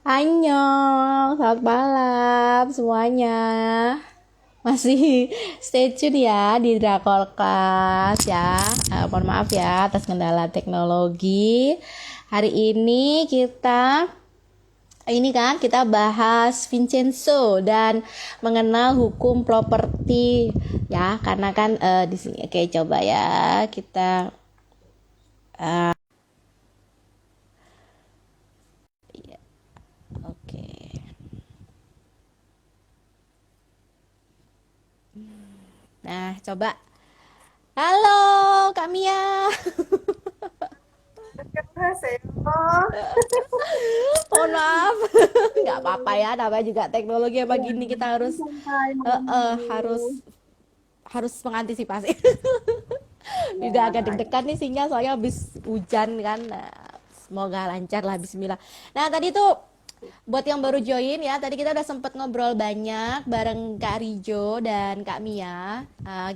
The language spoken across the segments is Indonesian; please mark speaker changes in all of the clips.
Speaker 1: Annyeong, selamat malam semuanya. Masih stay tune ya di Drakor Class ya. Mohon maaf ya atas kendala teknologi. Hari ini kita bahas Vincenzo dan mengenal hukum properti ya, karena kan di sini oke, coba ya kita oke. Nah, coba. Halo, Kak Mia.
Speaker 2: 안녕하세요.
Speaker 1: Mohon maaf. Nggak apa-apa ya, namanya juga teknologi apa
Speaker 2: Iya,
Speaker 1: gini, kita harus
Speaker 2: santai
Speaker 1: eh,
Speaker 2: malam
Speaker 1: eh,
Speaker 2: minggu.
Speaker 1: harus harus mengantisipasi. Juga agak
Speaker 2: Ya,
Speaker 1: deg-degan nih sinyal soalnya habis hujan kan. Nah, semoga lancar lah, bismillah. Nah, tadi tuh buat yang baru join ya, tadi kita udah sempet ngobrol banyak bareng Kak Rijo dan Kak Mia.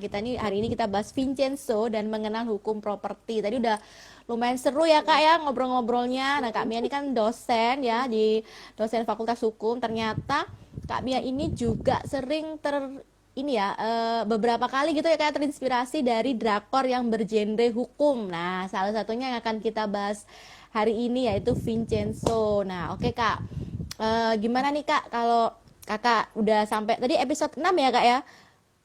Speaker 1: Kita nih hari ini kita bahas Vincenzo dan mengenal hukum properti. Tadi udah lumayan seru ya Kak ya ngobrol-ngobrolnya. Nah, Kak Mia ini kan dosen ya di dosen Fakultas Hukum. Ternyata Kak Mia ini juga sering ini ya, beberapa kali gitu ya kayak terinspirasi dari drakor yang bergenre hukum. Nah, salah satunya yang akan kita bahas hari ini yaitu Vincenzo. Nah, oke Kak. Gimana nih Kak kalau Kakak udah sampai tadi episode 6 ya Kak ya?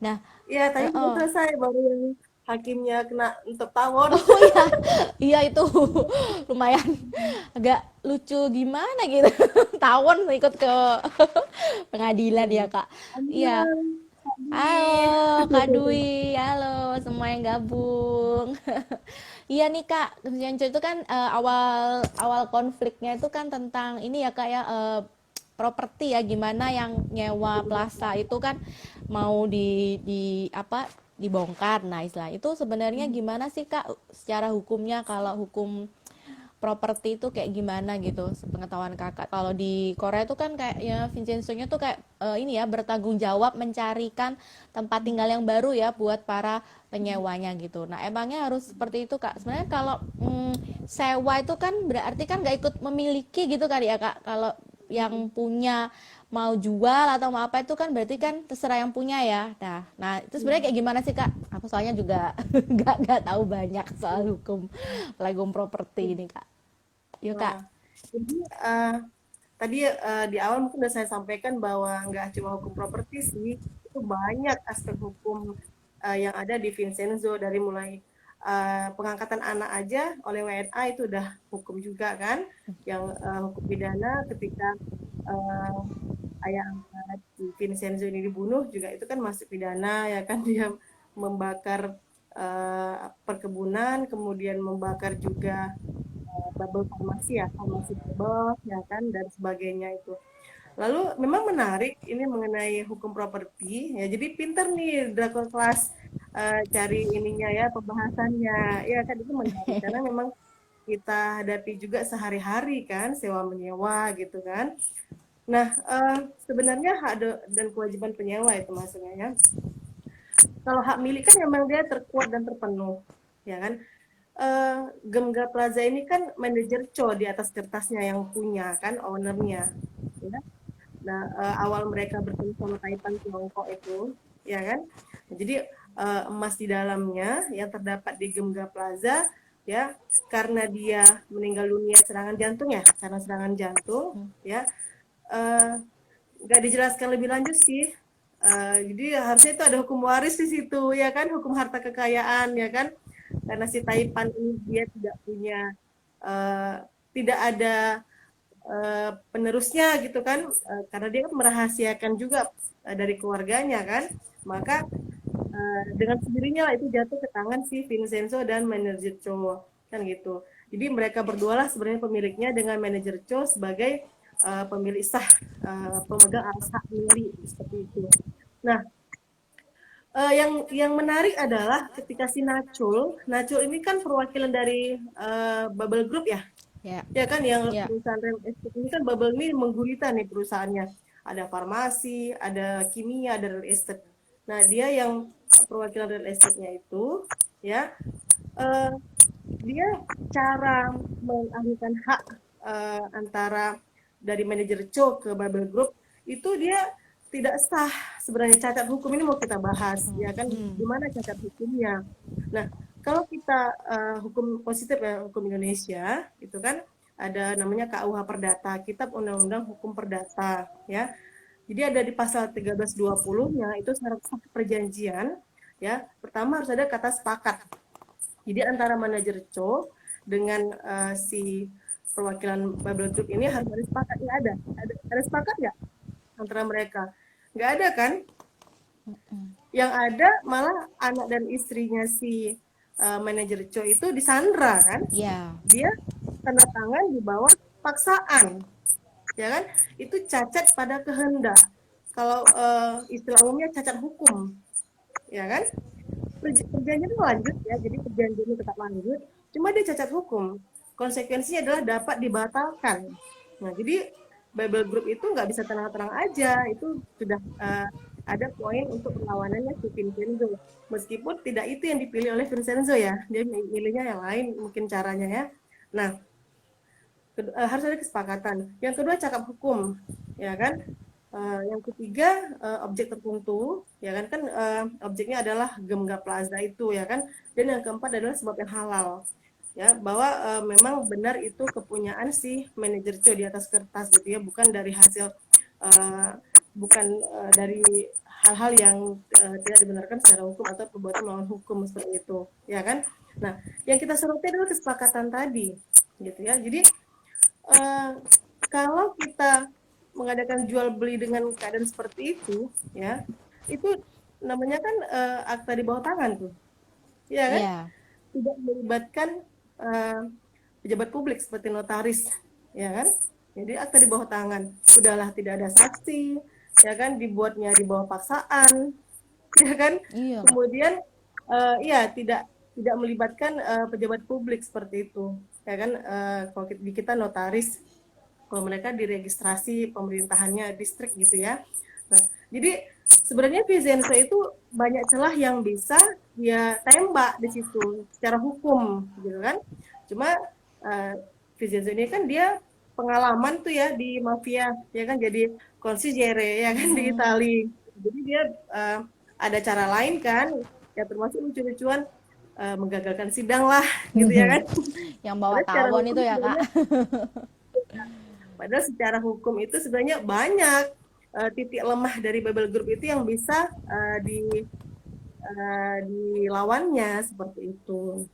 Speaker 1: Nah,
Speaker 2: ya tadi baru
Speaker 1: oh,
Speaker 2: selesai, baru yang hakimnya kena untuk tawon.
Speaker 1: oh iya, iya itu lumayan agak lucu gimana gitu. Tawon ikut ke pengadilan ya Kak. Iya.
Speaker 2: Annyeong, Kak Dwi.
Speaker 1: Halo Kak Dwi, halo semua yang gabung. Iya nih Kak, Kenzianco itu kan awal awal konfliknya itu kan tentang ini ya Kak ya, properti ya, gimana yang nyewa plaza itu kan mau di apa dibongkar. Nah istilah itu sebenarnya gimana sih Kak secara hukumnya, kalau hukum properti itu kayak gimana gitu pengetahuan kakak. Kalau di Korea itu kan kayak ya Vincenzo-nya tuh kayak ini ya bertanggung jawab mencarikan tempat tinggal yang baru ya buat para penyewanya gitu. Nah emangnya harus seperti itu kak? Sebenarnya kalau sewa itu kan berarti kan nggak ikut memiliki gitu kan ya kak? Kalau yang punya mau jual atau mau apa itu kan berarti kan terserah yang punya ya. Nah itu sebenarnya kayak gimana sih kak? Aku soalnya juga nggak tahu banyak soal hukum legum properti ini kak. Yuk
Speaker 2: Nah,
Speaker 1: kak.
Speaker 2: jadi tadi di awal mungkin udah saya sampaikan bahwa nggak cuma hukum properti sih, itu banyak aspek hukum yang ada di Vincenzo, dari mulai pengangkatan anak aja oleh WNA itu udah hukum juga kan, yang hukum pidana ketika eh, ayah angkat si Vincenzo ini dibunuh juga itu kan masuk pidana ya kan, dia membakar perkebunan, kemudian membakar juga bubble farmasi ya, farmasi bubble ya kan, dan sebagainya itu. Lalu memang menarik ini mengenai hukum properti ya, jadi pinter nih Drakor Class cari ininya ya, pembahasannya ya kan, itu menarik karena memang kita hadapi juga sehari-hari kan, sewa menyewa gitu kan. Nah, sebenarnya hak dan kewajiban penyewa itu maksudnya ya. Kalau hak milik kan memang dia terkuat dan terpenuh, ya kan. Gemga Plaza ini kan manajer Co di atas kertasnya yang punya kan, ownernya. Ya. Nah, awal mereka bertemu sama Taipan Tiongkok itu, ya kan. Jadi emas di dalamnya yang terdapat di Gemga Plaza, ya, karena dia meninggal dunia serangan jantung ya, karena serangan jantung, ya, eh, nggak dijelaskan lebih lanjut sih. Jadi harusnya itu ada hukum waris di situ ya kan, hukum harta kekayaan ya kan, karena si Taipan ini dia tidak punya, uh, tidak ada penerusnya gitu kan, karena dia kan merahasiakan juga dari keluarganya kan, maka dengan sendirinya lah itu jatuh ke tangan si Vincenzo dan manajer Cho kan gitu. Jadi mereka berdua lah sebenarnya pemiliknya, dengan manajer Cho sebagai pemilik sah, pemegang alas hak milik seperti itu. Nah, yang menarik adalah ketika si Nacul ini kan perwakilan dari Bubble Group ya,
Speaker 1: Ya,
Speaker 2: ya kan, yang
Speaker 1: ya.
Speaker 2: perusahaan real estate ini kan, Bubble ini menggulita nih perusahaannya. Ada farmasi, ada kimia, ada real estate. Nah, dia yang perwakilan real estate-nya itu, ya, eh, dia cara mengalihkan hak antara dari manajer Co ke Babel Group itu dia tidak sah sebenarnya. Cacat hukum ini mau kita bahas ya kan,
Speaker 1: Hmm.
Speaker 2: gimana cacat hukumnya. Nah, kalau kita hukum positif ya, hukum Indonesia itu kan ada namanya KUH Perdata, Kitab Undang-Undang Hukum Perdata ya. Jadi ada di pasal 1320-nya itu syarat sah perjanjian ya. Pertama harus ada kata sepakat. Jadi antara manajer Co dengan si perwakilan Babel Group ini harus ada sepakat. Ya ada sepakat nggak antara mereka? Nggak ada kan? Yang ada malah anak dan istrinya si manajer Co itu disandra kan?
Speaker 1: Ya.
Speaker 2: Dia tanda tangan di bawah paksaan, ya kan? Itu cacat pada kehendak. Kalau istilah umumnya cacat hukum, ya kan? Perjanjian itu lanjut ya, jadi perjanjian itu tetap lanjut, cuma dia cacat hukum. Konsekuensinya adalah dapat dibatalkan. Nah, jadi Bible Group itu nggak bisa tenang-tenang aja, itu sudah ada poin untuk perlawanannya si Vincenzo. Meskipun tidak itu yang dipilih oleh Vincenzo ya, dia milihnya yang lain mungkin caranya ya. Nah, harus ada kesepakatan. Yang kedua cakap hukum, ya kan? Yang ketiga objek tertentu, ya kan objeknya adalah Gemga Plaza itu, ya kan. Dan yang keempat adalah sebab yang halal, ya bahwa memang benar itu kepunyaan si manajer Co di atas kertas gitu ya, bukan dari hasil bukan dari hal-hal yang tidak dibenarkan secara hukum atau perbuatan melawan hukum seperti itu, ya kan. Nah, yang kita soroti adalah kesepakatan tadi, gitu ya. Jadi kalau kita mengadakan jual beli dengan keadaan seperti itu, ya, itu namanya kan akta di bawah tangan tuh, ya kan?
Speaker 1: Ya.
Speaker 2: Tidak melibatkan pejabat publik seperti notaris, ya kan? Jadi akta di bawah tangan, udahlah tidak ada saksi, ya kan? Dibuatnya di bawah paksaan, ya kan?
Speaker 1: Iya.
Speaker 2: Kemudian ya tidak melibatkan pejabat publik seperti itu, ya kan? Kalau di kita notaris, kalau mereka diregistrasi pemerintahannya distrik gitu ya. Nah, jadi sebenarnya Vincenzo itu banyak celah yang bisa dia tembak di situ secara hukum gitu kan. Cuma Vincenzo ini kan dia pengalaman tuh ya di mafia ya kan, jadi consigliere ya kan di Itali. Jadi dia ada cara lain kan ya, termasuk lucu-lucuan menggagalkan sidang lah gitu ya kan.
Speaker 1: Yang bawa
Speaker 2: Padahal secara
Speaker 1: tawon
Speaker 2: hukum
Speaker 1: itu ya, Kak.
Speaker 2: sebenarnya Padahal secara hukum itu sebenarnya banyak titik lemah dari Babel Group itu yang bisa dilawannya seperti itu.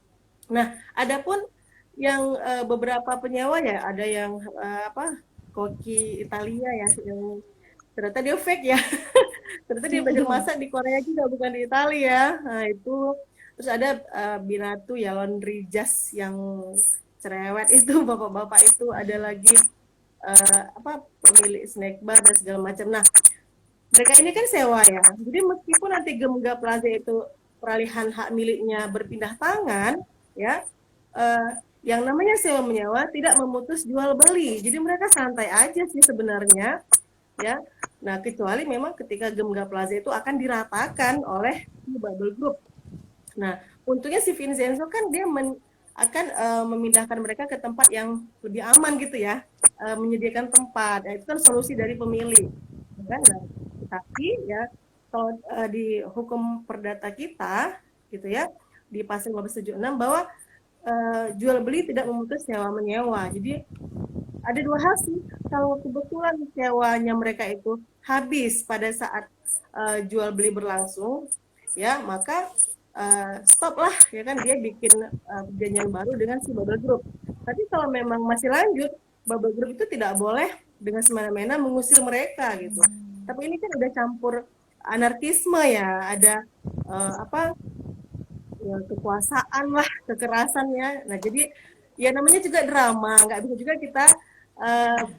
Speaker 2: Nah, adapun yang beberapa penyewa ya, ada yang apa koki Italia ya, yang ternyata dia fake ya, ternyata dia belajar masak di Korea juga bukan di Italia. Nah itu terus ada Binatu ya, laundry jas yang cerewet itu, bapak-bapak itu, ada lagi apa pemilik snack bar dan segala macam. Nah, mereka ini kan sewa ya. Jadi meskipun nanti Gemga Plaza itu peralihan hak miliknya berpindah tangan, ya, yang namanya sewa menyewa tidak memutus jual beli. Jadi mereka santai aja sih sebenarnya, ya. Nah, kecuali memang ketika Gemga Plaza itu akan diratakan oleh Babel Group. Nah, untungnya si Vincenzo kan dia akan memindahkan mereka ke tempat yang lebih aman gitu ya, menyediakan tempat. Nah, itu kan solusi dari pemilik, kan? Nah, tapi ya kalau di hukum perdata kita gitu ya, di pasal 1576 bahwa jual beli tidak memutus sewa menyewa. Jadi ada dua hal sih, kalau kebetulan sewanya mereka itu habis pada saat jual beli berlangsung, ya maka stop lah ya kan, dia bikin perjanjian baru dengan si Babel Group. Tapi kalau memang masih lanjut, Babel Group itu tidak boleh dengan semena-mena mengusir mereka gitu. Tapi ini kan udah campur anarkisme ya, ada apa ya, kekuasaan lah, kekerasan ya. Nah jadi ya namanya juga drama, nggak bisa juga kita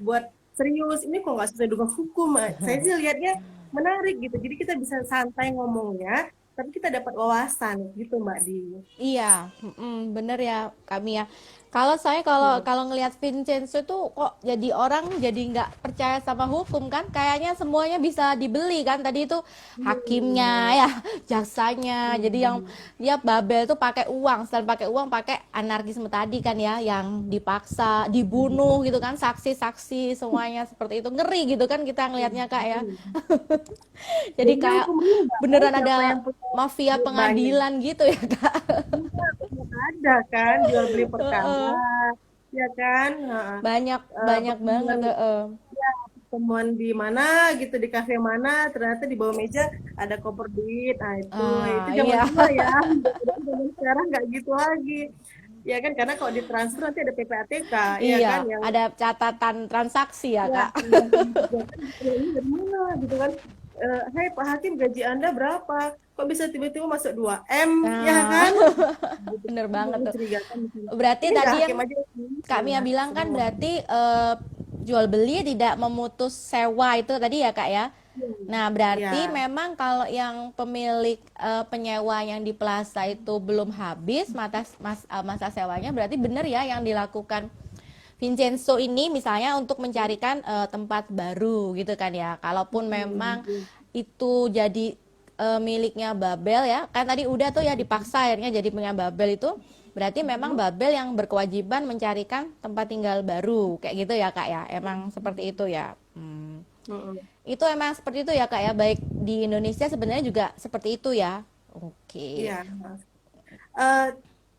Speaker 2: buat serius. Ini kok nggak sesuai dengan hukum. Saya sih lihatnya menarik gitu. Jadi kita bisa santai ngomongnya, tapi kita dapat wawasan gitu Mbak Di.
Speaker 1: Iya, bener ya kami ya. Kalau saya kalau kalau ngelihat Vincenzo itu kok jadi orang jadi nggak percaya sama hukum kan? Kayaknya semuanya bisa dibeli kan? Tadi itu hakimnya
Speaker 2: Hmm.
Speaker 1: ya, jaksanya. Jadi yang
Speaker 2: Hmm.
Speaker 1: dia Babel tuh pakai uang, selain pakai uang pakai anarkisme tadi kan ya, yang dipaksa, dibunuh gitu kan, saksi-saksi semuanya seperti itu. Ngeri gitu kan kita ngelihatnya Kak ya.
Speaker 2: Hmm.
Speaker 1: Jadi
Speaker 2: Jadinya
Speaker 1: kayak
Speaker 2: hukum ini nggak tahu
Speaker 1: beneran
Speaker 2: siapa
Speaker 1: ada
Speaker 2: yang punya
Speaker 1: mafia
Speaker 2: duit banyak.
Speaker 1: pengadilan gitu ya Kak.
Speaker 2: Iya, ada kan jual beli perkara, ya kan? Heeh.
Speaker 1: Banyak banyak banget.
Speaker 2: Pertemuan, ya, pertemuan di mana gitu di kafe mana, ternyata di bawah meja ada koper duit. Nah, itu zaman
Speaker 1: Iya.
Speaker 2: dulu ya. Zaman sekarang nggak gitu lagi. Ya kan karena kalau ditransfer nanti ada PPATK, ya
Speaker 1: Iya,
Speaker 2: kan yang
Speaker 1: ada catatan transaksi ya,
Speaker 2: ya,
Speaker 1: Kak.
Speaker 2: ya kan ini dari mana gitu kan. Hei Pak Hakim gaji Anda berapa? Kok bisa tiba-tiba masuk 2 M, ya
Speaker 1: Nah,
Speaker 2: kan? Gitu
Speaker 1: bener
Speaker 2: kan
Speaker 1: banget tuh.
Speaker 2: mencurigakan di sini.
Speaker 1: Berarti
Speaker 2: Ini nggak
Speaker 1: tadi yang
Speaker 2: hakim aja
Speaker 1: Kak Mia
Speaker 2: ya,
Speaker 1: bilang kan
Speaker 2: semua.
Speaker 1: berarti jual beli tidak memutus sewa itu tadi ya, Kak ya. Nah, berarti
Speaker 2: Ya,
Speaker 1: memang kalau yang pemilik penyewa yang di plaza itu belum habis masa sewanya, berarti benar ya yang dilakukan Vincenzo ini misalnya untuk mencarikan tempat baru gitu kan ya. Kalaupun memang
Speaker 2: hmm,
Speaker 1: itu jadi miliknya Babel ya, kan tadi udah tuh ya dipaksa akhirnya jadi punya Babel itu, berarti memang Babel yang berkewajiban mencarikan tempat tinggal baru kayak gitu ya Kak ya. Emang seperti itu ya.
Speaker 2: hmm,
Speaker 1: Itu emang seperti itu ya Kak ya. Baik di Indonesia sebenarnya juga seperti itu ya. Oke.
Speaker 2: iya. Eh,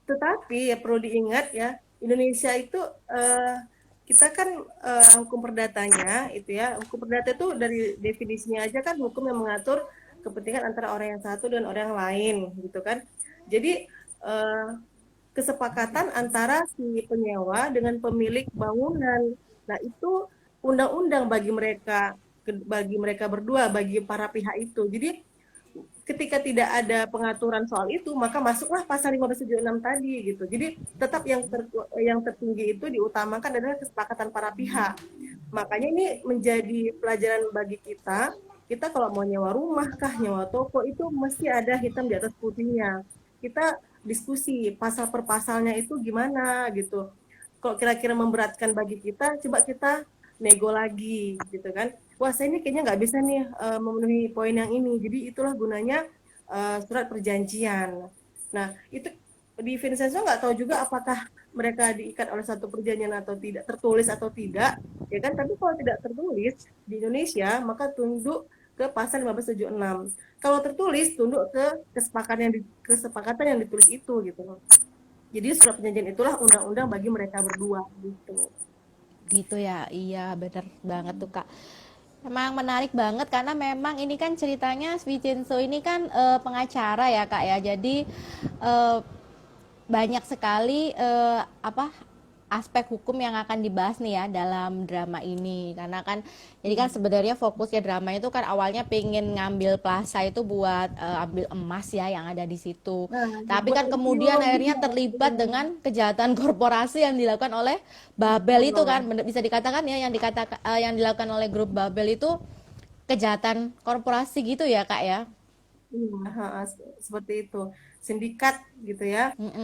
Speaker 2: tetapi ya perlu diingat ya, Indonesia itu eh, kita kan hukum perdatanya itu ya, hukum perdata itu dari definisinya aja kan hukum yang mengatur kepentingan antara orang yang satu dan orang yang lain gitu kan. Jadi eh, kesepakatan antara si penyewa dengan pemilik bangunan. Nah, itu undang-undang bagi mereka berdua, bagi para pihak itu. Jadi ketika tidak ada pengaturan soal itu, maka masuklah pasal 1576 tadi gitu. Jadi tetap yang tertinggi itu diutamakan adalah kesepakatan para pihak. Makanya ini menjadi pelajaran bagi kita. Kita kalau mau nyewa rumah kah, nyewa toko itu mesti ada hitam di atas putihnya. Kita diskusi pasal per pasalnya itu gimana gitu. Kalau kira-kira memberatkan bagi kita, coba kita nego lagi gitu kan. Wah saya ini kayaknya nggak bisa nih memenuhi poin yang ini. Jadi itulah gunanya surat perjanjian. Nah itu di Vincenzo nggak tahu juga apakah mereka diikat oleh satu perjanjian atau tidak, tertulis atau tidak, ya kan? Tapi kalau tidak tertulis di Indonesia maka tunduk ke pasal 1576. Kalau tertulis tunduk ke kesepakatan yang ditulis itu gitu loh. Jadi surat perjanjian itulah undang-undang bagi mereka berdua gitu.
Speaker 1: Gitu ya. Iya, bener banget tuh Kak. Emang menarik banget karena memang ini kan ceritanya Vincenzo ini kan pengacara ya Kak ya. Jadi eh, banyak sekali apa aspek hukum yang akan dibahas nih ya dalam drama ini karena kan jadi kan sebenarnya fokusnya drama itu kan awalnya pengen ngambil plaza itu buat ambil emas ya yang ada di situ,
Speaker 2: Nah,
Speaker 1: tapi
Speaker 2: buat
Speaker 1: kan kemudian akhirnya
Speaker 2: ideologinya.
Speaker 1: terlibat dengan kejahatan korporasi yang dilakukan oleh Babel itu kan bisa dikatakan ya yang dilakukan oleh grup Babel itu kejahatan korporasi gitu ya Kak ya.
Speaker 2: Iya, heeh, seperti itu. Sindikat gitu ya.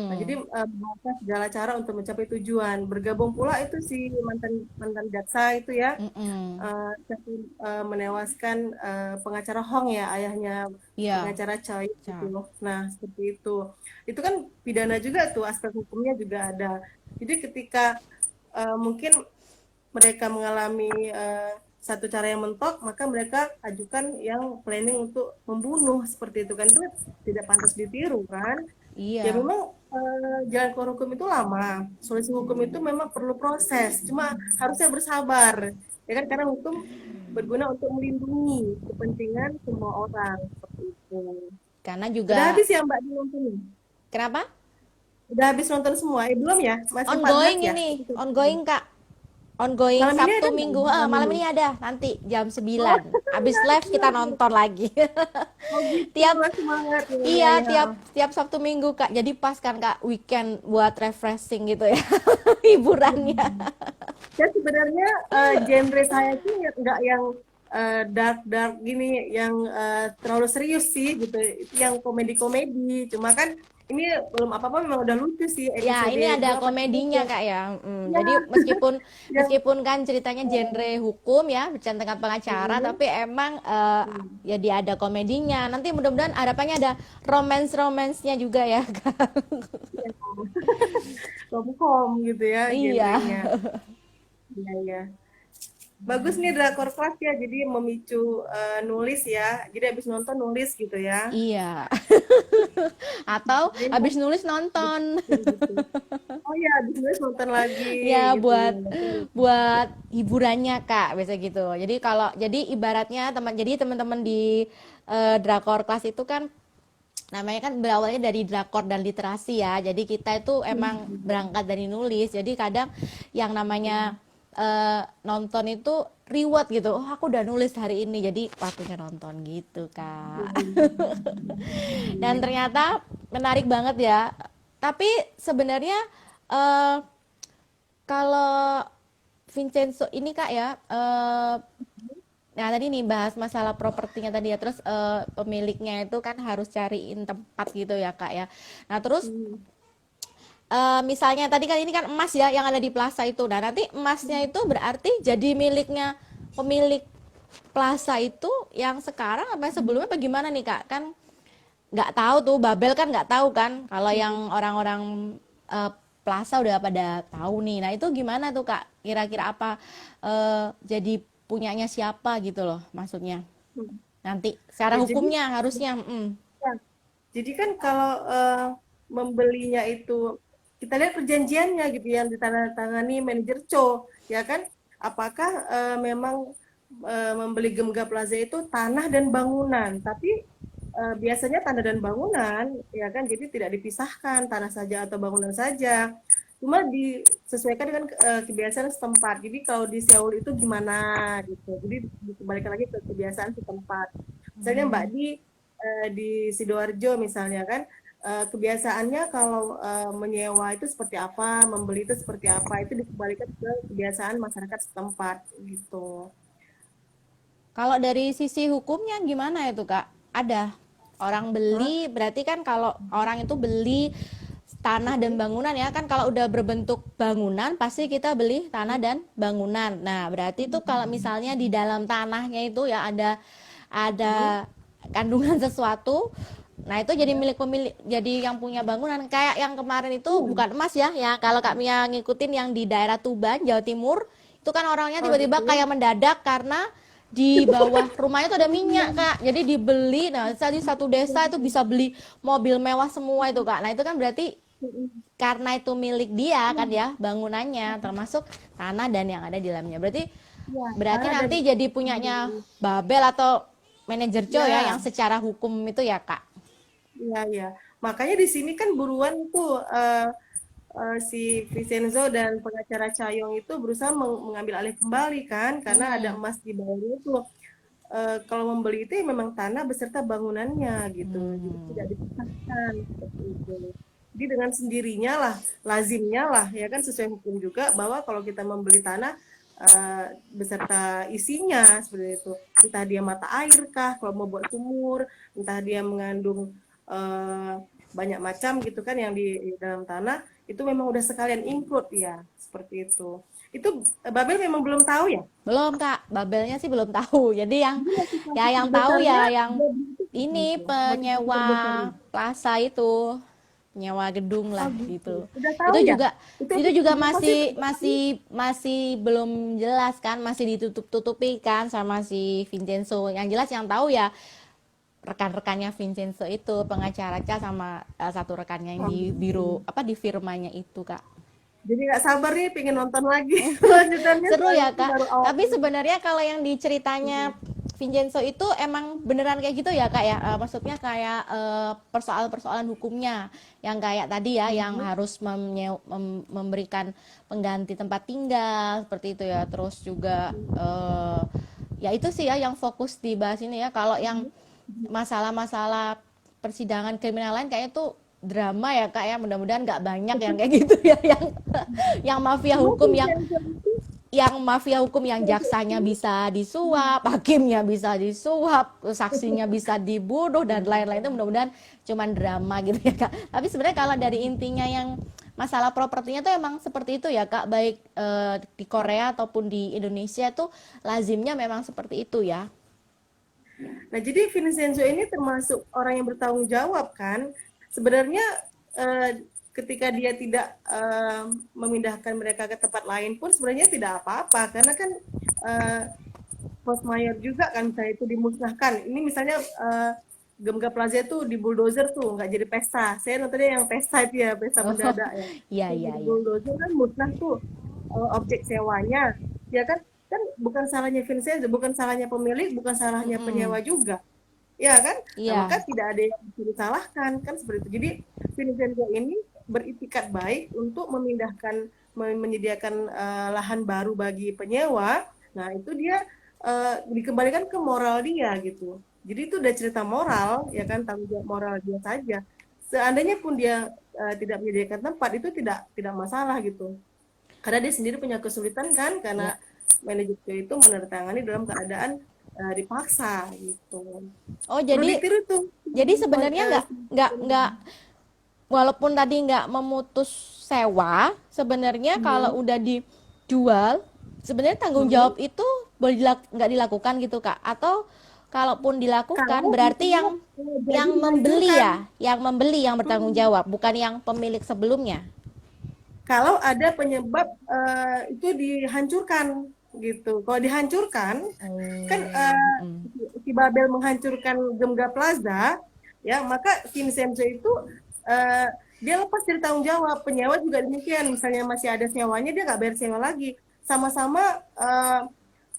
Speaker 2: Nah, jadi
Speaker 1: Mm-mm.
Speaker 2: melakukan segala cara untuk mencapai tujuan. Bergabung pula itu si mantan mantan jaksa itu ya,
Speaker 1: Mm-mm.
Speaker 2: satu menewaskan pengacara Hong ya, ayahnya
Speaker 1: Iya.
Speaker 2: pengacara Choi itu.
Speaker 1: Ca-
Speaker 2: Nah, seperti itu. Itu kan pidana juga tuh, aspek hukumnya juga ada. Jadi ketika mungkin mereka mengalami satu cara yang mentok, maka mereka ajukan yang planning untuk membunuh seperti itu kan itu tidak pantas ditiru kan. Ya
Speaker 1: iya.
Speaker 2: memang jalan keluar hukum itu lama, solusi hukum itu memang perlu proses, cuma harusnya bersabar, ya kan karena hukum berguna untuk melindungi kepentingan semua orang seperti itu.
Speaker 1: Karena
Speaker 2: Udah
Speaker 1: juga
Speaker 2: habis ya Mbak nonton?
Speaker 1: kenapa?
Speaker 2: Udah habis nonton semua? Belum ya? Masih 14
Speaker 1: Ongoing
Speaker 2: ya?
Speaker 1: ini, ongoing Kak. Ongoing
Speaker 2: Malam ini ada
Speaker 1: Sabtu
Speaker 2: nggak
Speaker 1: Minggu.
Speaker 2: malam
Speaker 1: Malam
Speaker 2: ini?
Speaker 1: ini ada nanti jam
Speaker 2: Oh,
Speaker 1: 9. Abis live kita nonton lagi.
Speaker 2: oh gitu,
Speaker 1: Tiap
Speaker 2: semangat ya, ya,
Speaker 1: iya,
Speaker 2: ya.
Speaker 1: tiap Sabtu Minggu Kak. Jadi pas kan Kak weekend buat refreshing gitu ya. Hiburannya.
Speaker 2: Dan sebenarnya genre saya tuh nggak yang dark dark gini, yang terlalu serius sih gitu. Itu yang komedi komedi. Cuma kan ini belum apa-apa memang udah lucu sih
Speaker 1: Ya,
Speaker 2: episode
Speaker 1: ini ada
Speaker 2: berapa itu
Speaker 1: komedinya
Speaker 2: ya.
Speaker 1: Kak ya.
Speaker 2: Ya,
Speaker 1: Jadi meskipun
Speaker 2: yang
Speaker 1: meskipun kan ceritanya genre hukum ya, bercerita tentang pengacara,
Speaker 2: hmm,
Speaker 1: tapi emang
Speaker 2: hmm,
Speaker 1: jadi ada komedinya. Nanti mudah-mudahan harapannya ada romance-romansnya juga ya Kak.
Speaker 2: ya, romcom gitu ya
Speaker 1: Iya.
Speaker 2: genrenya. Iya ya. Bagus nih drakor kelas ya, jadi memicu nulis ya. Jadi habis nonton nulis gitu ya.
Speaker 1: Iya. Atau
Speaker 2: Jadi ntar
Speaker 1: habis nulis nonton.
Speaker 2: bikin gitu. Oh ya, habis nulis nonton lagi
Speaker 1: Ya
Speaker 2: gitu.
Speaker 1: buat
Speaker 2: Betul.
Speaker 1: buat hiburannya Kak, biasa gitu. Jadi ibaratnya teman-teman di drakor kelas itu kan namanya kan berawalnya dari drakor dan literasi ya. Jadi kita itu emang berangkat dari nulis. Jadi kadang yang namanya nonton itu reward gitu. Oh, aku udah nulis hari ini. Jadi waktunya nonton gitu, Kak. Dan ternyata menarik banget ya. Tapi sebenarnya eh, kalau Vincenzo ini Kak ya, nah tadi nih bahas masalah propertinya tadi ya, terus pemiliknya itu kan harus cariin tempat gitu ya Kak ya. Nah terus misalnya tadi kan ini kan emas ya yang ada di plaza itu. Nah nanti emasnya itu berarti jadi miliknya pemilik plaza itu yang sekarang apa yang sebelumnya bagaimana nih Kak? Kan nggak tahu tuh Babel kan nggak tahu kan kalau yang orang-orang eh, plaza udah pada tahu nih. Nah itu gimana tuh Kak? Kira-kira apa jadi punyanya siapa gitu loh maksudnya? Nanti secara
Speaker 2: Ya, jadi
Speaker 1: hukumnya harusnya.
Speaker 2: ya, jadi kan kalau membelinya itu kita lihat perjanjiannya gitu yang ditandatangani manajer Co, ya kan? Apakah memang membeli Gemga Plaza itu tanah dan bangunan? Tapi biasanya tanah dan bangunan, ya kan? Jadi tidak dipisahkan tanah saja atau bangunan saja. Cuma disesuaikan dengan kebiasaan setempat. Jadi kalau di Seoul itu gimana gitu. Jadi dikembalikan lagi ke kebiasaan setempat. Misalnya Mbak di Sidoarjo misalnya kan kebiasaannya kalau menyewa itu seperti apa, membeli itu seperti apa, itu dikembalikan ke kebiasaan masyarakat setempat gitu.
Speaker 1: Kalau dari sisi hukumnya gimana itu Kak? Ada orang
Speaker 2: Hah?
Speaker 1: beli, berarti kan kalau orang itu beli tanah dan bangunan ya kan kalau udah berbentuk bangunan pasti kita beli tanah dan bangunan. Nah, berarti itu kalau misalnya di dalam tanahnya itu ya ada kandungan sesuatu. Nah, itu jadi milik pemilik, jadi yang punya bangunan. Kayak yang kemarin itu
Speaker 2: Iya.
Speaker 1: bukan emas ya, ya kalau Kak Mia ngikutin yang di daerah Tuban, Jawa Timur, itu kan orangnya
Speaker 2: Oh
Speaker 1: tiba-tiba
Speaker 2: gitu.
Speaker 1: kayak mendadak karena di bawah rumahnya tuh ada minyak Kak, jadi dibeli. Nah, tadi satu desa itu bisa beli mobil mewah semua itu Kak. Nah, itu kan berarti karena itu milik dia kan ya bangunannya termasuk tanah dan yang ada di dalamnya berarti
Speaker 2: Ya,
Speaker 1: berarti
Speaker 2: tanah dan
Speaker 1: nanti jadi punyanya Babel atau manajer Joe ya yang
Speaker 2: ya,
Speaker 1: secara hukum itu ya Kak.
Speaker 2: iya, iya. Makanya di sini kan buruan tuh si Vincenzo dan pengacara Chayong itu berusaha mengambil alih kembali kan, karena ada
Speaker 1: Hmm.
Speaker 2: emas di bawahnya itu. Kalau membeli itu ya memang tanah beserta bangunannya gitu, jadi tidak
Speaker 1: Hmm.
Speaker 2: dipisahkan seperti itu. Jadi dengan sendirinya lah, lazimnya lah, ya kan sesuai hukum juga bahwa kalau kita membeli tanah beserta isinya seperti itu, entah dia mata air kah, kalau mau buat sumur, entah dia mengandung eh, banyak macam gitu kan yang di dalam tanah, itu memang udah sekalian include ya, seperti itu. Itu Babel memang belum tahu ya?
Speaker 1: Belum Kak, Babelnya sih belum tahu. Jadi yang
Speaker 2: Jadi
Speaker 1: ya
Speaker 2: motivasi
Speaker 1: yang tahu
Speaker 2: terbesarnya
Speaker 1: ya yang
Speaker 2: dia beli itu apa
Speaker 1: ini
Speaker 2: itu? Motivasi
Speaker 1: penyewa
Speaker 2: terbesarnya.
Speaker 1: plaza itu, penyewa gedung
Speaker 2: Oh
Speaker 1: lah
Speaker 2: gitu.
Speaker 1: gitu.
Speaker 2: Udah tahu
Speaker 1: Itu
Speaker 2: ya?
Speaker 1: juga
Speaker 2: Itu
Speaker 1: itu juga
Speaker 2: kenapa sih
Speaker 1: masih
Speaker 2: terbesarnya?
Speaker 1: masih masih belum jelas kan, masih ditutup-tutupi kan sama si Vincenzo. Yang jelas yang tahu ya rekan-rekannya Vincenzo itu pengacara Ca sama satu rekannya yang
Speaker 2: Oh,
Speaker 1: di biro
Speaker 2: gitu.
Speaker 1: apa di firmanya itu Kak.
Speaker 2: Jadi nggak sabar nih pengen nonton lagi lanjutannya
Speaker 1: Seru
Speaker 2: soalnya
Speaker 1: ya
Speaker 2: itu
Speaker 1: Kak.
Speaker 2: baru awal.
Speaker 1: Tapi sebenarnya kalau yang diceritanya Vincenzo itu emang beneran kayak gitu ya Kak ya. Maksudnya kayak persoalan-persoalan hukumnya yang kayak tadi ya yang harus memberikan pengganti tempat tinggal seperti itu ya. Terus juga ya itu sih ya yang fokus dibahas ini ya. Kalau yang masalah-masalah persidangan kriminal lain kayaknya tuh drama ya Kak ya. Mudah-mudahan nggak banyak yang kayak gitu ya yang mafia
Speaker 2: Cuma
Speaker 1: hukum yang
Speaker 2: Vincenzo itu
Speaker 1: yang mafia hukum yang jaksanya bisa disuap, hakimnya bisa disuap, saksinya bisa dibunuh dan lain-lain itu mudah-mudahan cuman drama gitu ya Kak. Tapi sebenarnya kalau dari intinya yang masalah propertinya tuh emang seperti itu ya Kak, baik di Korea ataupun di Indonesia tuh lazimnya memang seperti itu ya.
Speaker 2: Nah, jadi Vincenzo ini termasuk orang yang bertanggung jawab kan. Sebenarnya ketika dia tidak memindahkan mereka ke tempat lain pun sebenarnya tidak apa-apa karena kan force majeure juga kan misalnya itu dimusnahkan. Ini misalnya Gemga Plaza itu di bulldozer tuh nggak jadi pesta. Saya nontonnya yang pesta itu ya, pesta
Speaker 1: Oh,
Speaker 2: mendadak ya.
Speaker 1: iya
Speaker 2: Yang
Speaker 1: iya
Speaker 2: jadi
Speaker 1: iya.
Speaker 2: bulldozer kan musnah tuh objek sewanya. Ya kan kan bukan salahnya Vincenzo, bukan salahnya pemilik, bukan salahnya penyewa
Speaker 1: Mm-mm.
Speaker 2: juga. Ya kan? Nah,
Speaker 1: Iya.
Speaker 2: maka tidak ada yang bisa disalahkan kan seperti itu. Jadi Vincenzo ini beritikat baik untuk memindahkan menyediakan lahan baru bagi penyewa. Nah, itu dia dikembalikan ke moral dia gitu. Jadi itu udah cerita moral ya kan, tanggung jawab moral dia saja. Seandainya pun dia tidak menyediakan tempat itu tidak masalah gitu. Karena dia sendiri punya kesulitan kan
Speaker 1: Ya.
Speaker 2: karena manajer itu menandatangani dalam keadaan dipaksa gitu.
Speaker 1: Oh,
Speaker 2: Perlu
Speaker 1: jadi
Speaker 2: ditiru tuh.
Speaker 1: sebenarnya nggak walaupun tadi nggak memutus sewa, sebenarnya kalau udah dijual, sebenarnya tanggung
Speaker 2: Mhm.
Speaker 1: jawab itu boleh nggak dilakukan gitu Kak? Atau kalaupun dilakukan
Speaker 2: Kalau
Speaker 1: berarti
Speaker 2: misalnya jadi
Speaker 1: yang membeli
Speaker 2: dihancurkan,
Speaker 1: ya, yang membeli yang bertanggung
Speaker 2: hmm,
Speaker 1: jawab, bukan yang pemilik sebelumnya.
Speaker 2: kalau ada penyebab itu dihancurkan gitu. Kalau dihancurkan, kan
Speaker 1: Oh, mm.
Speaker 2: si Babel menghancurkan Gemga Plaza, ya maka Vincenzo itu eh, dia lepas dari tanggung jawab. Penyewa juga demikian. Misalnya masih ada sewanya, dia nggak bayar sewa lagi. Sama-sama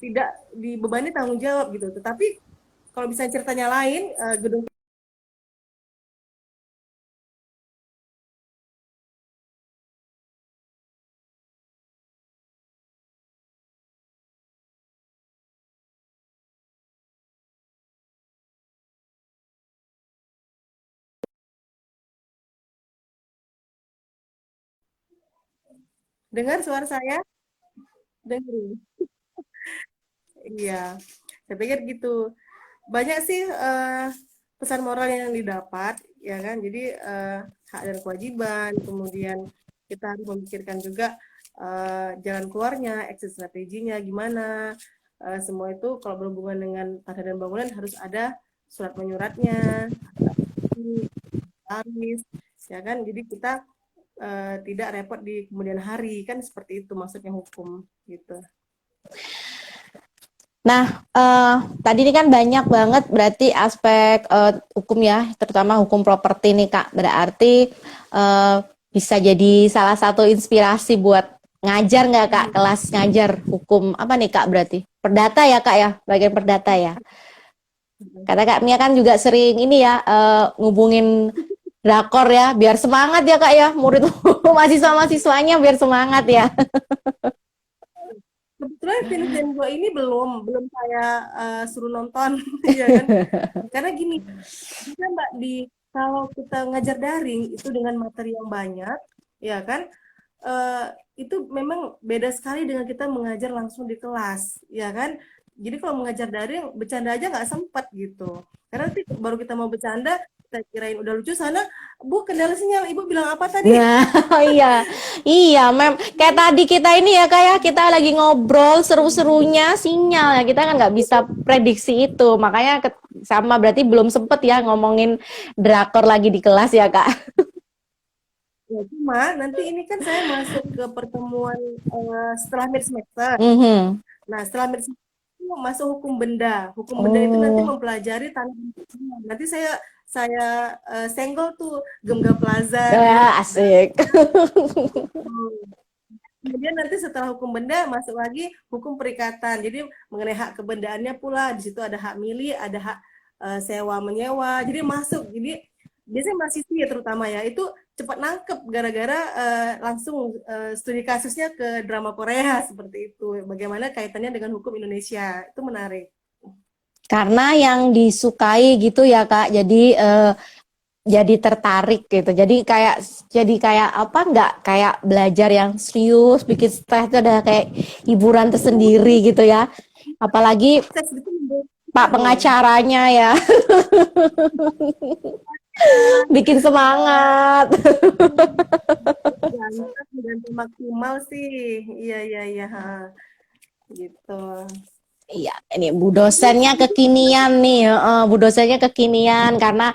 Speaker 2: tidak dibebani tanggung jawab gitu. Tetapi kalau misalnya ceritanya lain, gedung. Dengar suara saya? Dengar. Iya, saya pikir gitu. Banyak sih pesan moral yang didapat, ya kan? Jadi hak dan kewajiban, kemudian kita harus memikirkan juga jalan keluarnya, exit strateginya gimana. Semua itu kalau berhubungan dengan tanah dan bangunan harus ada surat menyuratnya, harus, ya kan? Jadi kita tidak repot di kemudian hari, kan seperti itu maksudnya hukum gitu.
Speaker 1: Nah, tadi ini kan banyak banget berarti aspek hukum ya, terutama hukum properti nih Kak. Berarti eh, bisa jadi salah satu inspirasi buat ngajar nggak Kak, kelas ngajar hukum apa nih Kak berarti? Perdata ya Kak ya, bagian perdata ya. Kata Kak Mia kan juga sering ini ya, ngubungin drakor ya, biar semangat ya Kak ya, murid mahasiswa-mahasiswanya biar semangat ya.
Speaker 2: Kebetulan Vincent Gua ini belum saya suruh nonton, ya kan? Karena gini, bisa Mbak kalau kita ngajar daring itu dengan materi yang banyak, ya kan? eh, itu memang beda sekali dengan kita mengajar langsung di kelas, ya kan? Jadi kalau mengajar daring bercanda aja nggak sempat gitu. Karena nanti baru kita mau bercanda, kita kirain udah lucu sana, Bu kendala sinyal, Ibu bilang apa tadi?
Speaker 1: Nah, iya, iya, kayak tadi kita ini ya kayak kita lagi ngobrol seru-serunya sinyal ya kita kan nggak bisa prediksi itu, makanya sama berarti belum sempet ya ngomongin drakor lagi di kelas ya Kak.
Speaker 2: Ya, cuma nanti ini kan saya masuk ke pertemuan setelah mid semester.
Speaker 1: Mhm.
Speaker 2: Nah, setelah mid semester itu masuk hukum benda. Hukum benda itu nanti
Speaker 1: Oh,
Speaker 2: mempelajari tanah. Nanti saya senggol tuh Gemga Plaza di
Speaker 1: ya, asik.
Speaker 2: kemudian nanti setelah hukum benda masuk lagi hukum perikatan. Jadi mengenai hak kebendaannya pula di situ ada hak milik, ada hak sewa menyewa. Jadi masuk. Jadi biasanya mahasiswa ya terutama ya itu cepat nangkep gara-gara langsung studi kasusnya ke drama Korea seperti itu. Bagaimana kaitannya dengan hukum Indonesia. Itu menarik.
Speaker 1: Karena yang disukai gitu ya Kak, jadi jadi tertarik gitu. Jadi kayak apa, nggak kayak belajar yang serius, bikin stres itu ada kayak hiburan tersendiri gitu ya. Apalagi
Speaker 2: Sukses itu
Speaker 1: Pak
Speaker 2: membosankan loh.
Speaker 1: pengacaranya ya, bikin semangat.
Speaker 2: Ganti maksimal sih. Iya, iya, iya. Ha. Gitu.
Speaker 1: Iya, ini Bu dosennya kekinian nih, Bu dosennya kekinian karena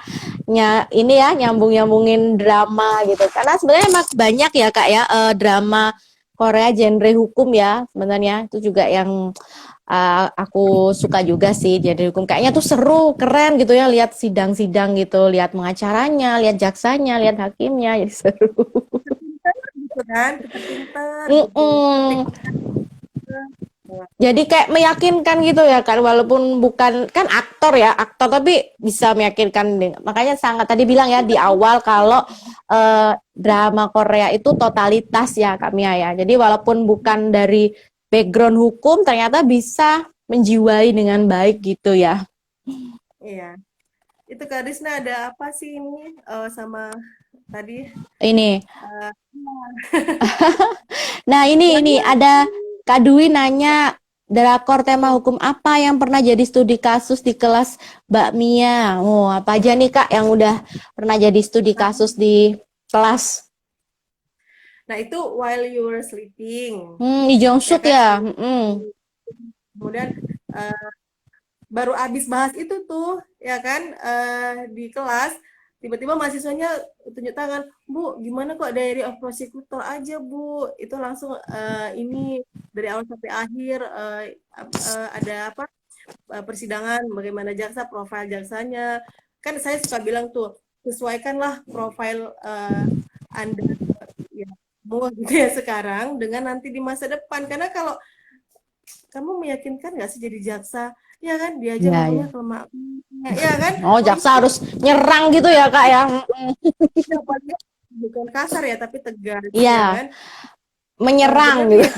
Speaker 1: ini ya nyambung-nyambungin drama gitu. Karena sebenarnya emang banyak ya Kak ya, drama Korea genre hukum ya sebenarnya itu juga yang aku suka juga sih genre hukum. Kayaknya tuh seru, keren gitu ya lihat sidang-sidang gitu, lihat pengacaranya, lihat jaksanya, lihat hakimnya, jadi seru.
Speaker 2: Pintar gitu kan, pintar gitu.
Speaker 1: Mm-mm. Jadi kayak meyakinkan gitu ya kan, walaupun bukan kan aktor ya, aktor tapi bisa meyakinkan. Makanya sangat tadi bilang ya di awal kalau drama Korea itu totalitas ya Kak Mia ya. Jadi walaupun bukan dari background hukum ternyata bisa menjiwai dengan baik gitu ya.
Speaker 2: Iya. Itu Kak Risna ada apa sih ini sama tadi?
Speaker 1: Ini.
Speaker 2: eh,
Speaker 1: Nah, ini
Speaker 2: Banyak.
Speaker 1: ada Kak Dwi nanya drakor tema hukum apa yang pernah jadi studi kasus di kelas Mbak Mia? Oh, apa aja nih Kak yang udah pernah jadi studi kasus di kelas?
Speaker 2: Nah, itu while you were sleeping,
Speaker 1: Lee Jong
Speaker 2: ya
Speaker 1: Suk
Speaker 2: kan?
Speaker 1: ya.
Speaker 2: Kemudian eh, baru habis bahas itu tuh, ya kan? Di kelas, tiba-tiba mahasiswanya tunjuk tangan, Bu, gimana kok diary of prosecutor aja, Bu? Itu langsung ini dari awal sampai akhir ada apa? Persidangan, bagaimana jaksa, profil jaksanya. Kan saya suka bilang tuh, sesuaikanlah profil Anda ya, mau gitu ya sekarang dengan nanti di masa depan. Karena kalau kamu meyakinkan nggak sih jadi jaksa, ya kan dia aja
Speaker 1: Ya,
Speaker 2: ngomongnya
Speaker 1: ya.
Speaker 2: kelemahan, ya kan?
Speaker 1: Oh,
Speaker 2: Oh
Speaker 1: jaksa
Speaker 2: itu
Speaker 1: harus nyerang gitu ya Kak ya.
Speaker 2: jawabannya bukan kasar ya, tapi tegas, ya
Speaker 1: Iya,
Speaker 2: kan?
Speaker 1: menyerang
Speaker 2: Bener
Speaker 1: gitu.
Speaker 2: nih,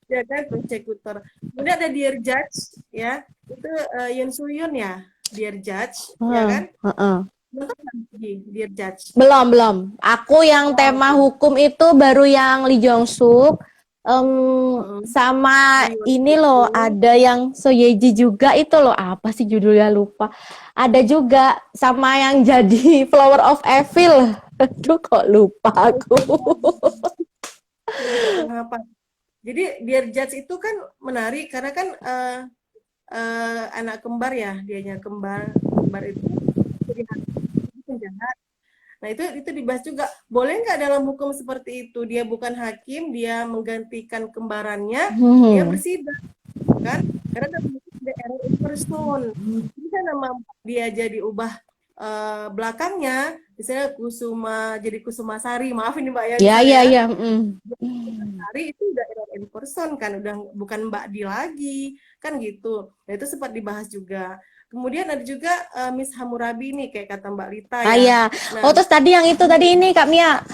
Speaker 2: ya kan, prosekutor. Kemudian ada Dear Judge, ya, itu Yun Suyun ya, Dear Judge, ya
Speaker 1: Heeh,
Speaker 2: kan?
Speaker 1: heeh.
Speaker 2: Nonton nggak lagi Dear Judge?
Speaker 1: Belum, belum. Aku yang
Speaker 2: Oh,
Speaker 1: tema hukum itu baru yang Lee Jong Suk. Sama
Speaker 2: While You Were
Speaker 1: ini loh,
Speaker 2: Sleeping.
Speaker 1: ada yang So Ye-ji juga itu loh. Apa sih judulnya lupa. Ada juga sama yang jadi Flower of Evil. Aduh kok lupa aku.
Speaker 2: Saya juga kurang hafal. Jadi Dear Judge itu kan menarik karena kan anak kembar ya, dianya kembar kembar itu jadi penjahat. Nah itu dibahas juga. Boleh nggak dalam hukum seperti itu dia bukan hakim, dia menggantikan kembarannya, dia
Speaker 1: Hmm.
Speaker 2: bersidang kan? Karena dalam hukum ada error in person. Jadi kan nama dia jadi ubah belakangnya, misalnya Kusuma jadi Kusuma Sari, maaf ini Mbak ya
Speaker 1: Ya,
Speaker 2: misalnya
Speaker 1: ya,
Speaker 2: ya.
Speaker 1: ya.
Speaker 2: Hari itu udah error in person kan, udah bukan Mbak Di lagi, kan gitu. Nah itu sempat dibahas juga. Kemudian ada juga Miss Hammurabi nih, kayak kata Mbak Lita
Speaker 1: Ah
Speaker 2: ya.
Speaker 1: ya. Oh
Speaker 2: Nah,
Speaker 1: terus tadi yang itu tadi ini Kak Mia,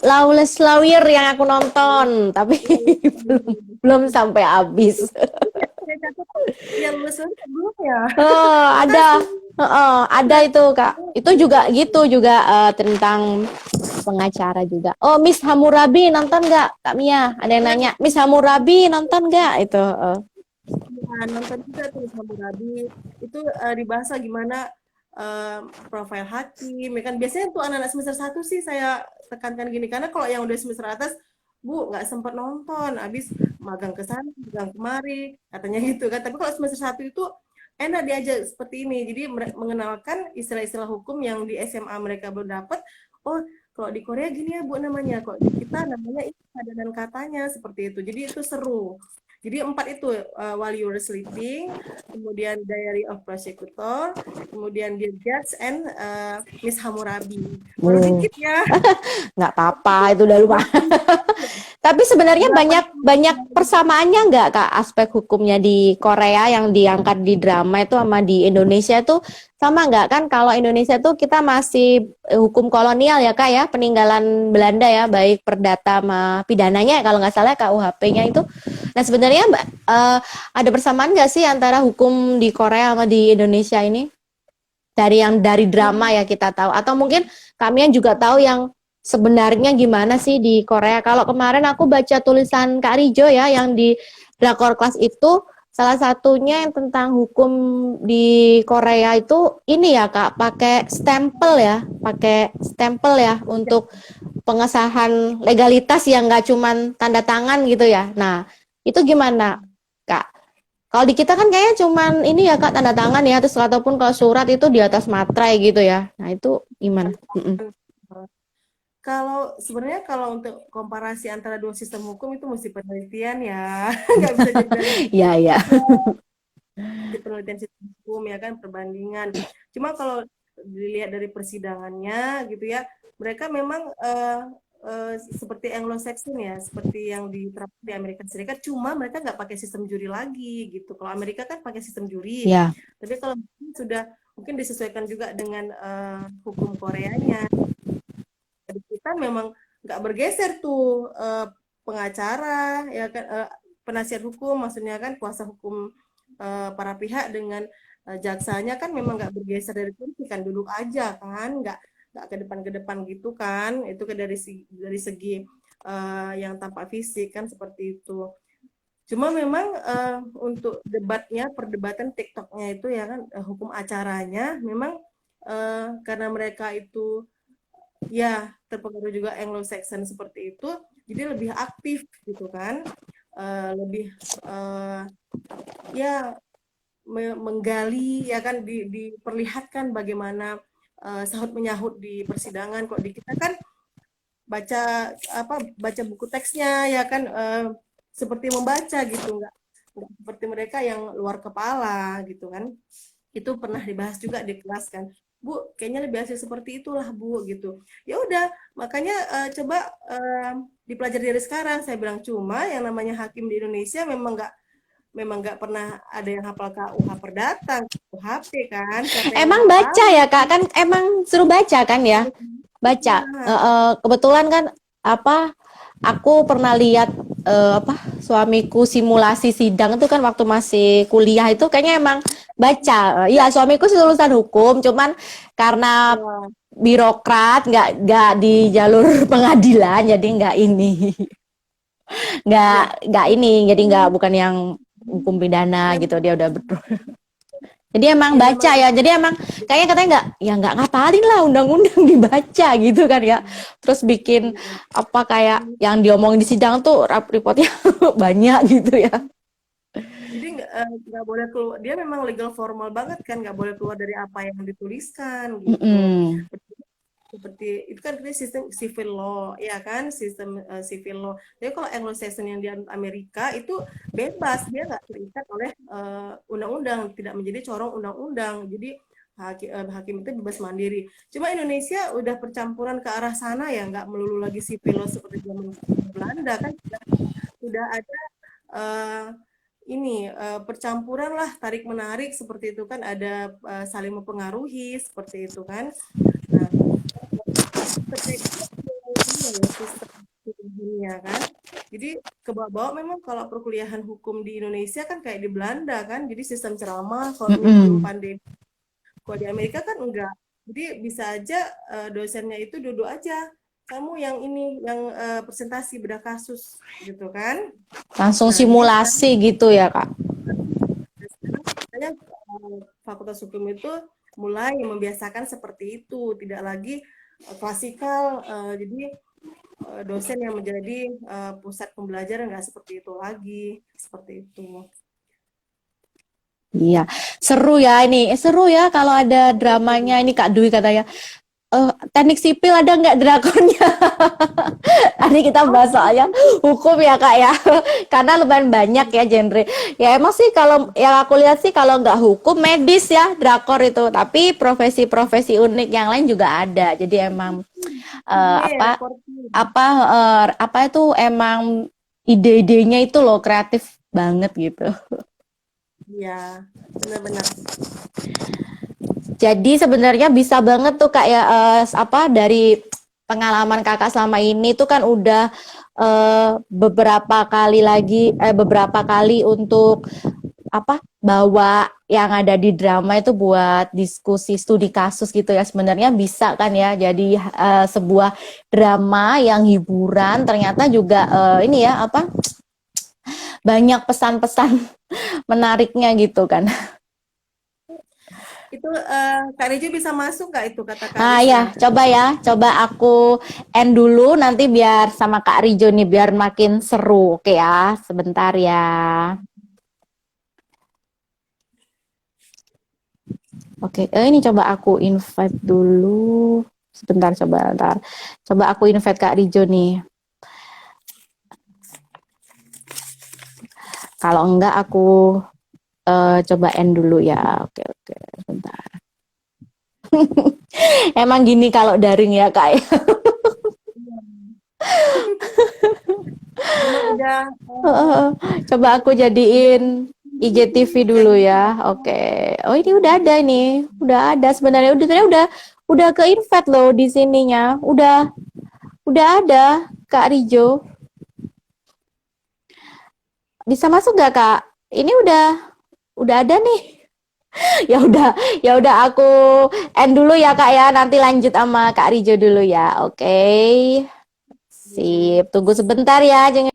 Speaker 1: Lawless Lawyer yang aku nonton, tapi belum belum sampai habis.
Speaker 2: saya catat yang lulus belum ya.
Speaker 1: Oh,
Speaker 2: Makasih.
Speaker 1: ada itu Kak. Itu juga gitu juga tentang pengacara juga. Oh, Miss Hammurabi nonton nggak Kak Mia? Ada yang nanya, Miss Hammurabi nonton nggak itu?
Speaker 2: Ya, nonton juga tuh Hammurabi. Itu dibahas lah gimana eh, profil hakim. Ya kan biasanya tuh anak-anak semester 1 sih saya tekankan gini, karena kalau yang udah semester atas, Bu, nggak sempat nonton, habis magang ke sana, magang kemari, katanya gitu kan. Tapi kalau semester 1 itu enak diajak seperti ini. Jadi mengenalkan istilah-istilah hukum yang di SMA mereka belum dapat. Oh, kalau di Korea gini ya Bu namanya, kok di kita namanya ini ada dan katanya seperti itu. Jadi itu seru. Jadi 4 itu While You Were Sleeping, kemudian Diary of Prosecutor, kemudian Dear Judge and Miss Hammurabi. Baru
Speaker 1: Oh,
Speaker 2: dikit ya.
Speaker 1: nggak apa-apa, itu udah lumayan. Tapi sebenarnya
Speaker 2: Delapan.
Speaker 1: banyak banyak persamaannya nggak Kak aspek hukumnya di Korea yang diangkat di drama itu sama di Indonesia itu sama nggak kan? Kalau Indonesia tuh kita masih hukum kolonial ya Kak ya, peninggalan Belanda ya, baik perdata sama pidananya kalau nggak salah KUHP-nya itu. Nah sebenarnya ada persamaan nggak sih antara hukum di Korea sama di Indonesia ini? dari drama
Speaker 2: Hmm.
Speaker 1: ya kita tahu, atau mungkin kalian juga tahu yang sebenarnya gimana sih di Korea. Kalau kemarin aku baca tulisan Kak Rijo ya yang di Drakor Class itu, salah satunya yang tentang hukum di Korea itu ini ya Kak, pakai stempel ya untuk pengesahan legalitas yang nggak cuman tanda tangan gitu ya. Nah, itu gimana Kak? Kalau di kita kan kayaknya cuman ini ya Kak, tanda tangan ya, terus ataupun kalau surat itu di atas materai gitu ya. Nah, itu gimana? Mm-mm.
Speaker 2: Kalau sebenarnya kalau untuk komparasi antara dua sistem hukum itu mesti penelitian ya, nggak bisa jebak
Speaker 1: Ya, ya.
Speaker 2: di penelitian sistem hukum ya kan perbandingan. Cuma kalau dilihat dari persidangannya gitu ya, mereka memang seperti Anglo-Saxon ya, seperti yang diterapkan di Amerika Serikat. Cuma mereka nggak pakai sistem juri lagi gitu. Kalau Amerika kan pakai sistem juri,
Speaker 1: Ya.
Speaker 2: tapi kalau sudah mungkin disesuaikan juga dengan hukum Koreanya. Jadi kita memang nggak bergeser tuh pengacara ya kan penasihat hukum maksudnya kan kuasa hukum para pihak dengan jaksanya kan memang nggak bergeser dari kursi kan duduk aja kan nggak ke depan gitu kan itu kan dari segi yang tampak fisik kan seperti itu cuma memang untuk debatnya perdebatan TikToknya itu ya kan hukum acaranya memang karena mereka itu ya terpengaruh juga Anglo-Saxon seperti itu jadi lebih aktif gitu kan lebih ya menggali ya kan diperlihatkan bagaimana sahut menyahut di persidangan kok di kita kan baca buku teksnya ya kan seperti membaca gitu nggak seperti mereka yang luar kepala gitu kan itu pernah dibahas juga di kelas kan Bu kayaknya lebih hasil seperti itulah Bu gitu ya udah makanya coba dipelajari dari sekarang saya bilang cuma yang namanya hakim di Indonesia memang nggak pernah ada yang hafal KUH Perdata KUHP kan siapa yang
Speaker 1: Emang baca
Speaker 2: ngapalin
Speaker 1: ya Kak? Kan emang suruh baca kan ya? Baca.
Speaker 2: nah,
Speaker 1: Kebetulan kan apa? Aku pernah lihat suamiku simulasi sidang itu kan waktu masih kuliah itu kayaknya emang baca. Iya, suamiku sih lulusan hukum, cuman karena
Speaker 2: ya,
Speaker 1: birokrat nggak di jalur pengadilan jadi nggak ini
Speaker 2: ya.
Speaker 1: nggak ini jadi nggak bukan yang hukum pidana gitu
Speaker 2: Memang
Speaker 1: dia udah betul. Jadi emang
Speaker 2: ya memang
Speaker 1: baca ya. Jadi emang kayaknya katanya nggak, ya nggak ngapalin lah undang-undang dibaca gitu kan ya. Terus bikin apa kayak yang diomongin di sidang tuh reportnya banyak gitu ya.
Speaker 2: jadi nggak boleh keluar dia memang legal formal banget kan nggak boleh keluar dari apa yang dituliskan gitu
Speaker 1: Mm-mm.
Speaker 2: seperti itu kan kita sistem civil law ya kan sistem civil law jadi kalau Anglo-Saxon yang di Amerika itu bebas dia nggak terikat oleh undang-undang tidak menjadi corong undang-undang jadi hakim itu bebas mandiri cuma Indonesia udah percampuran ke arah sana ya nggak melulu lagi civil law seperti zaman Belanda kan sudah ada uh, ini percampuran lah tarik menarik seperti itu kan ada saling mempengaruhi seperti itu kan nah terkait ini ya sistem dunia kan jadi ke bawah memang kalau perkuliahan hukum di Indonesia kan kayak di Belanda kan jadi sistem ceramah kalau ini sebelum
Speaker 1: Mm-mm.
Speaker 2: pandemi kalau di Amerika kan enggak jadi bisa aja dosennya itu duduk aja kamu yang ini yang presentasi bedah kasus gitu kan
Speaker 1: Langsung
Speaker 2: nah jadi sekarang
Speaker 1: simulasi gitu ya Kak.
Speaker 2: saya Fakultas Hukum itu mulai membiasakan seperti itu, tidak lagi klasikal. Jadi dosen yang menjadi pusat pembelajaran nggak seperti itu lagi, seperti itu.
Speaker 1: Iya, seru ya ini. Seru ya kalau ada dramanya ini Kak Dwi katanya. Teknik sipil ada nggak drakonnya? Tadi kita
Speaker 2: Oh,
Speaker 1: bahas soalnya hukum ya Kak ya. Karena lumayan banyak ya genre. Ya emang sih kalau yang aku lihat sih kalau nggak hukum medis ya drakor itu. Tapi profesi-profesi unik yang lain juga ada. Jadi emang eh,
Speaker 2: ini
Speaker 1: apa
Speaker 2: reporting.
Speaker 1: apa itu emang ide-idenya itu loh kreatif banget gitu.
Speaker 2: Ya, benar-benar.
Speaker 1: Jadi sebenarnya bisa banget tuh Kak ya dari pengalaman Kakak selama ini tuh kan udah beberapa kali untuk bawa yang ada di drama itu buat diskusi studi kasus gitu ya. Sebenarnya bisa kan ya. Jadi sebuah drama yang hiburan ternyata juga ini ya apa banyak pesan-pesan menariknya gitu kan.
Speaker 2: Itu Kak Rejo bisa masuk nggak itu kata Kak
Speaker 1: Nah
Speaker 2: Risna?
Speaker 1: ya, coba aku end dulu nanti biar sama Kak Rijo nih biar makin seru. Oke ya, sebentar ya. Oke, ini coba aku invite dulu. Sebentar, sebentar. Coba aku invite Kak Rijo nih. Kalau enggak aku coba end dulu ya. Oke, oke, sebentar. Emang gini kalau daring ya, Kak.
Speaker 2: Memang udah
Speaker 1: Coba aku jadiin IGTV
Speaker 2: kayak
Speaker 1: dulu
Speaker 2: gitu.
Speaker 1: ya. Oke. Oh, ini udah ada ini. Udah ada sebenarnya udah ke invite loh di sininya. Udah ada Kak Rijo. Bisa masuk nggak, Kak? Ini udah ada nih. Ya udah aku end dulu ya, Kak ya. Nanti lanjut sama Kak Rijo dulu ya. Oke. Sip. Tunggu sebentar ya. Jangan